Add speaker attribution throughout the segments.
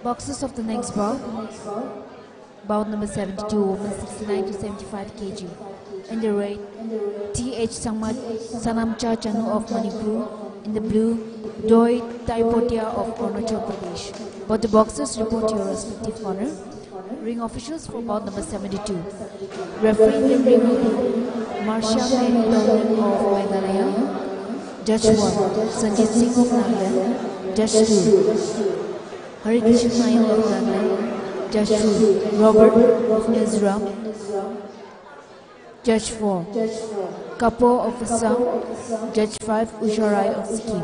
Speaker 1: Boxers of the next bout. Bout number 72, women 69 to 75 kg. In the red, T.H. Sanamcha Chanu of Manipur. In the blue, Doi Taipotia of Arunachal Pradesh. Both the boxers report to your respective corner. Ring officials for bout number 72. Referee in the ring will be Marsha Mary Downing of Meghalaya. Judge 1, Sanjit Singh of Nagaland. Judge 2, Hari Krishna Nayak of Nagaland. Judge 3, Robert of Mizoram. Judge 4, Kapoor of Assam. Judge 5, Usha Rai of Sikkim.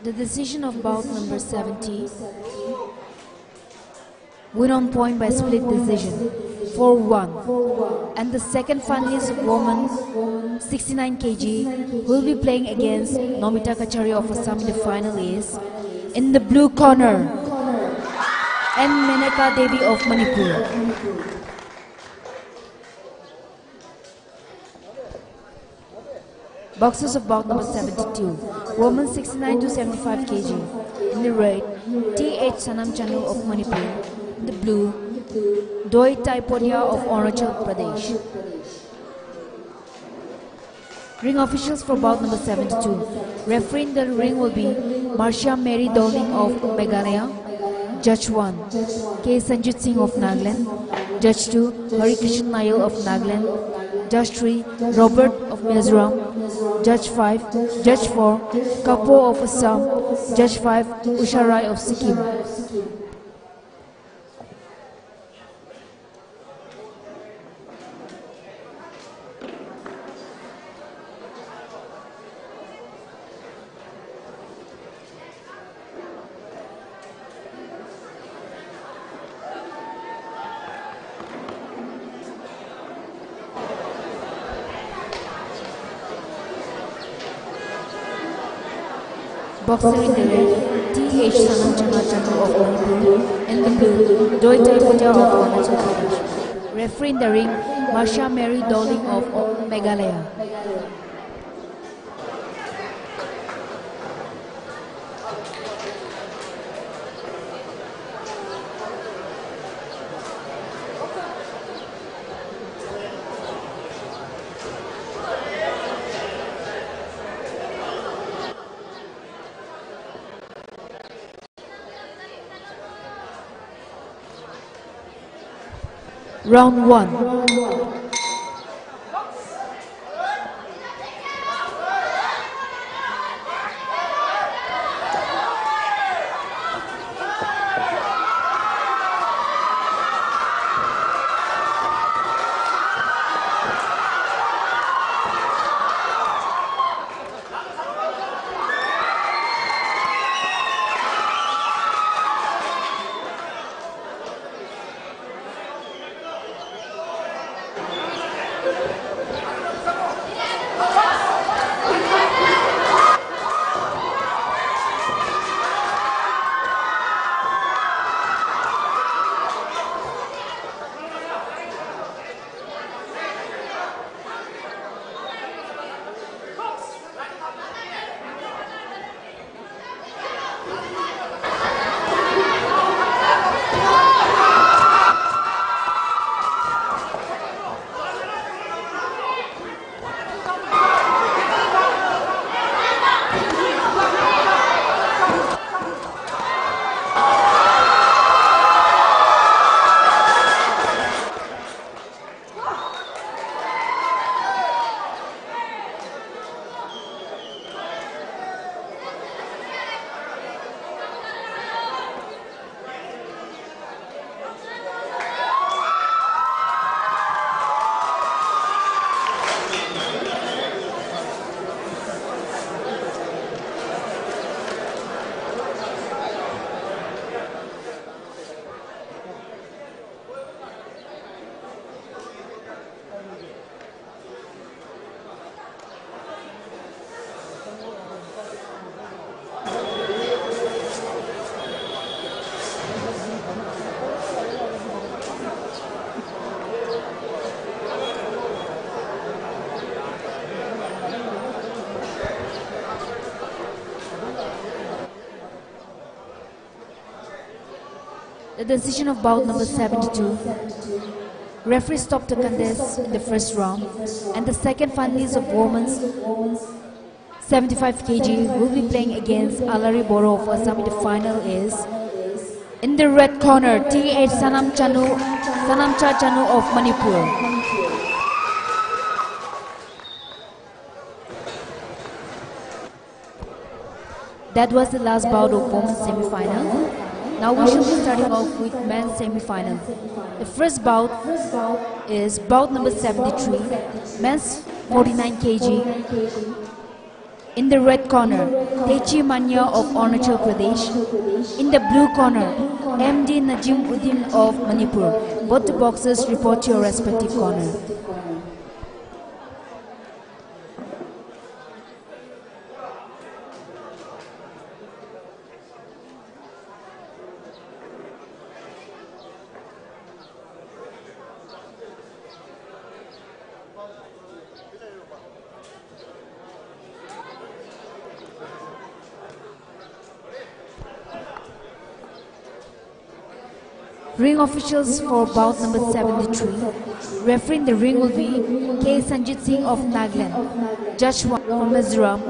Speaker 1: The decision of bout number 70, win on point by split decision, 4-1. And the second finalist, woman 69 kg, will be playing against Nomita Kachari of Assam. The final is in the blue corner, and Menaka Devi of Manipur. Boxers of bout number 72, women 69 to 75 kg. In the red, T.H. Sanam Chanu of Manipur. In the blue, Doi Taipotia of Arunachal Pradesh. Ring officials for bout number 72. Referee in the ring will be Marsha Mary Downing of Meghalaya. Judge 1, K. Sanjit Singh of Nagaland. Judge 2, Hari Krishna Nayak of Nagaland. Judge 3, Robert of Mizoram. Judge 5, Judge 4, Kapoor of Assam. Judge 5, Usha Rai of Sikkim. Boxer in the red, T.H. Sanam Chanu of Manipur. In the blue, Doi Taipotia of Arunachal Pradesh. Referee in the ring, Marsha Mary Dowling of Meghalaya. Round 1. The decision of bout number 72. Referee stopped the contest in the first round, and the second finalist of women's 75 kg will be playing against Alari Boro of Assam in the final is, in the red corner, T.H. Sanamcha Chanu of Manipur. That was the last bout of women's semi-final. Now we shall be starting off with men's semi-final. The first bout is bout number 73, men's 49 kg. In the red corner, Techi Manya of Arunachal Pradesh. In the blue corner, MD Najim Uddin of Manipur. Both the boxers report to your respective corner. Ring officials for bout number 73. Referee in the ring will be K. Sanjit Singh of Nagaland. Judge 1 from Mizoram.